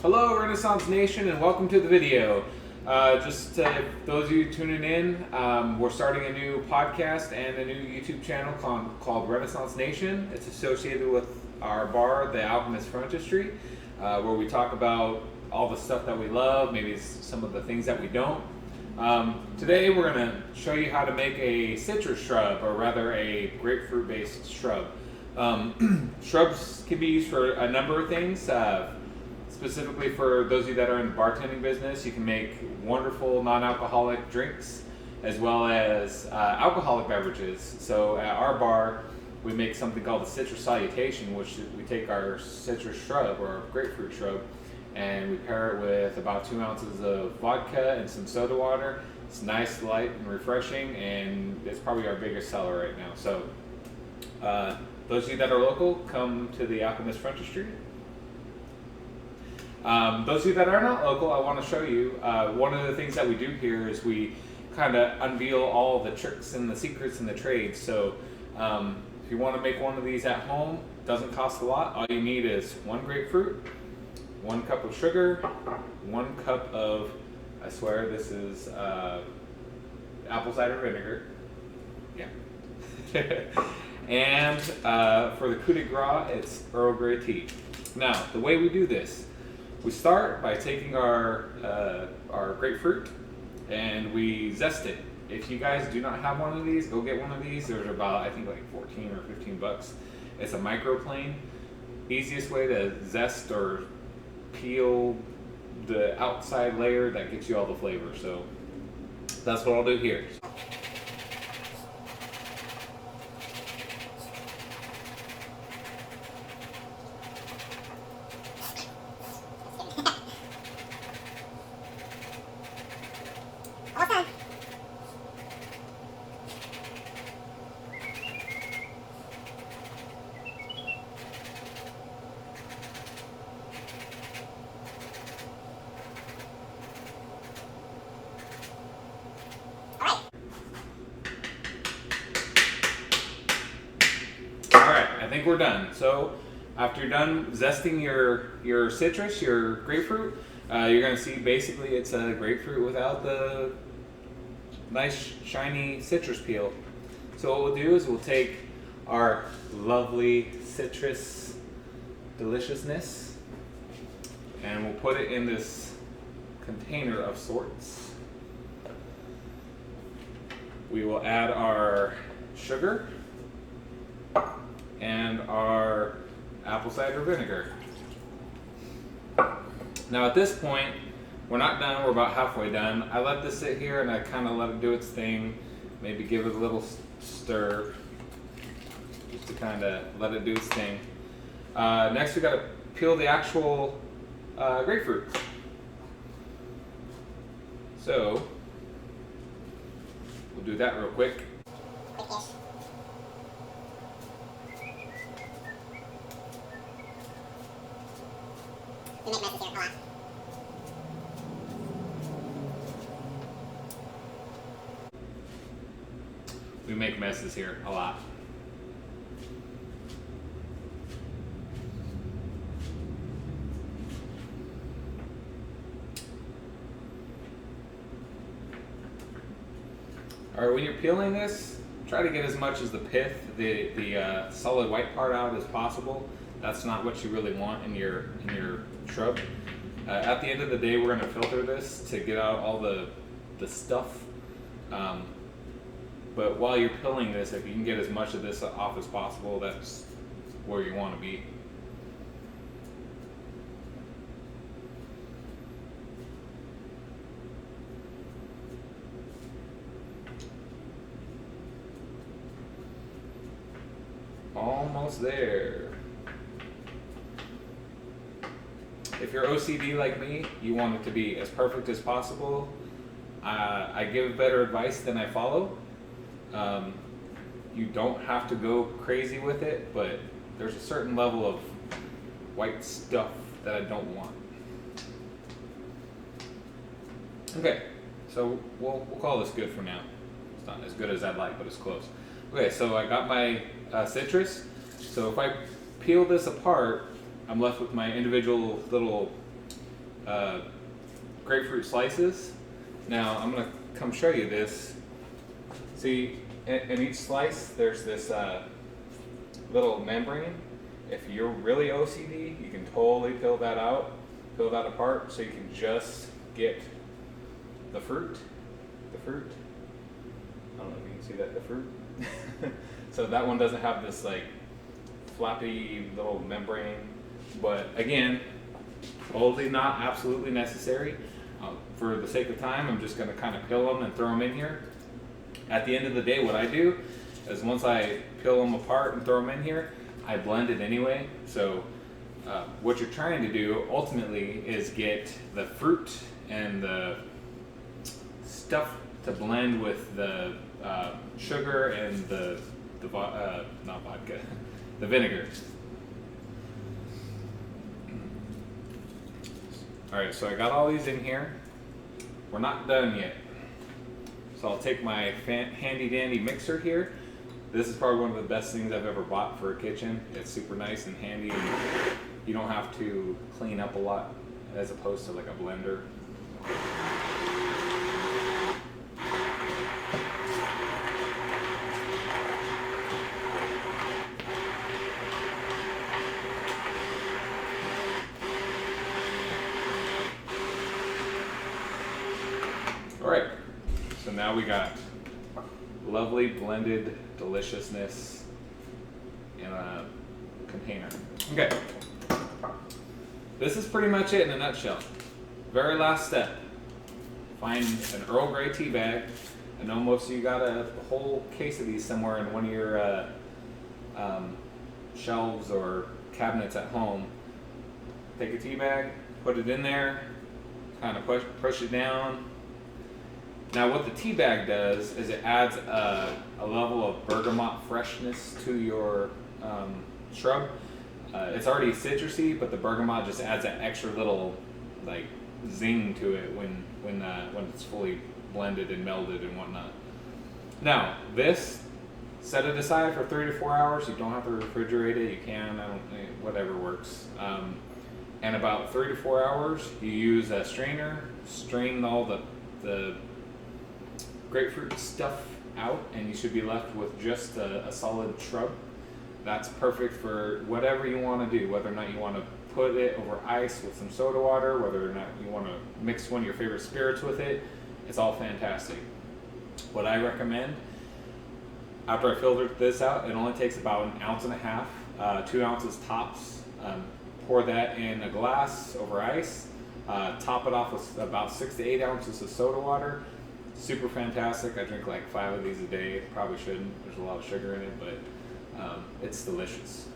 Hello Renaissance Nation and welcome to the video. Just those of you tuning in, we're starting a new podcast and a new YouTube channel called Renaissance Nation. It's associated with our bar, the Alchemist Frontistery, where we talk about all the stuff that we love, maybe some of the things that we don't. Today we're going to show you how to make a citrus shrub, or rather a grapefruit based shrub. Shrubs can be used for a number of things. Specifically for those of you that are in the bartending business, you can make wonderful non-alcoholic drinks as well as alcoholic beverages. So at our bar, we make something called the citrus salutation, which we take our citrus shrub or grapefruit shrub and we pair it with about 2 ounces of vodka and some soda water. It's nice, light, and refreshing, and it's probably our biggest seller right now. So those of you that are local, come to the Alchemist Frontistery. Those of you that are not local, I want to show you one of the things that we do here is we kind of unveil all the tricks and the secrets and the trades. So if you want to make one of these at home, it doesn't cost a lot. All you need is 1 grapefruit, 1 cup of sugar, 1 cup of, I swear this is apple cider vinegar. Yeah. And for the coup de grace, it's Earl Grey tea. Now, the way we do this, we start by taking our grapefruit and we zest it. If you guys do not have one of these, go get one of these. There's about, I think, like 14 or 15 bucks. It's a microplane. Easiest way to zest or peel the outside layer that gets you all the flavor. So that's what I'll do here. I think we're done. So after you're done zesting your citrus, your grapefruit, you're going to see basically it's a grapefruit without the nice shiny citrus peel. So what we'll do is we'll take our lovely citrus deliciousness and we'll put it in this container of sorts. We will add our sugar and our apple cider vinegar. Now at this point, we're not done, we're about halfway done. I let this sit here and I kind of let it do its thing, maybe give it a little stir, just to kind of let it do its thing. Next we got to peel the actual grapefruit. So, we'll do that real quick. We make messes here a lot. Alright, when you're peeling this, try to get as much as the pith, the solid white part out as possible. That's not what you really want in your shrub. At the end of the day, we're going to filter this to get out all the stuff. But while you're peeling this, if you can get as much of this off as possible, that's where you want to be. Almost there. If you're OCD like me, you want it to be as perfect as possible. I give better advice than I follow. You don't have to go crazy with it, but there's a certain level of white stuff that I don't want. Okay, so we'll call this good for now. It's not as good as I'd like, but it's close. Okay, so I got my citrus. So if I peel this apart, I'm left with my individual little grapefruit slices. Now I'm gonna come show you this. See, in each slice there's this little membrane. If you're really OCD, you can totally peel that apart, so you can just get the fruit. I don't know if you can see that, the fruit. So that one doesn't have this like flappy little membrane, but again, totally not absolutely necessary. For the sake of time, I'm just going to kind of peel them and throw them in here. At the end of the day, what I do is once I peel them apart and throw them in here, I blend it anyway. So what you're trying to do ultimately is get the fruit and the stuff to blend with the sugar and not vodka, the vinegar. All right, so I got all these in here. We're not done yet. So I'll take my handy dandy mixer here. This is probably one of the best things I've ever bought for a kitchen. It's super nice and handy, and you don't have to clean up a lot as opposed to like a blender. All right, so now we got lovely blended deliciousness in a container. Okay, this is pretty much it in a nutshell. Very last step, find an Earl Grey tea bag. I know most of you got a whole case of these somewhere in one of your shelves or cabinets at home. Take a tea bag, put it in there, kind of push it down. Now what the tea bag does is it adds a level of bergamot freshness to your shrub. It's already citrusy, but the bergamot just adds that extra little like zing to it when it's fully blended and melded and whatnot. Now this, set it aside for 3 to 4 hours. You don't have to refrigerate it. You can, whatever works. And about 3 to 4 hours, you use a strainer, strain all the grapefruit stuff out, and you should be left with just a solid shrub. That's perfect for whatever you want to do, whether or not you want to put it over ice with some soda water, whether or not you want to mix one of your favorite spirits with it. It's all fantastic. What I recommend, after I filtered this out, it only takes about 1.5 ounces, 2 ounces tops. Pour that in a glass over ice. Top it off with about 6 to 8 ounces of soda water. Super fantastic. I drink like 5 of these a day. Probably shouldn't. There's a lot of sugar in it, but it's delicious.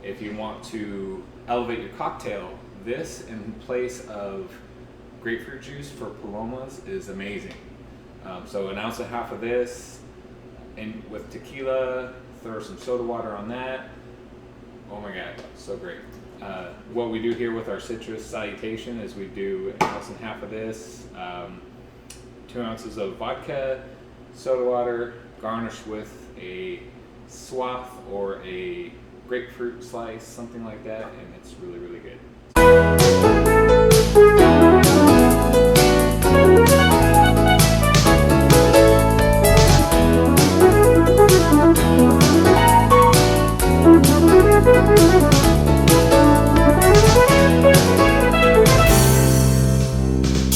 If you want to elevate your cocktail, this in place of grapefruit juice for palomas is amazing. So 1.5 ounces of this, and with tequila, throw some soda water on that. Oh my God, so great. What we do here with our citrus salutation is we do 1.5 ounces of this, 2 ounces of vodka, soda water, garnish with a swath or a grapefruit slice, something like that, and it's really, really good.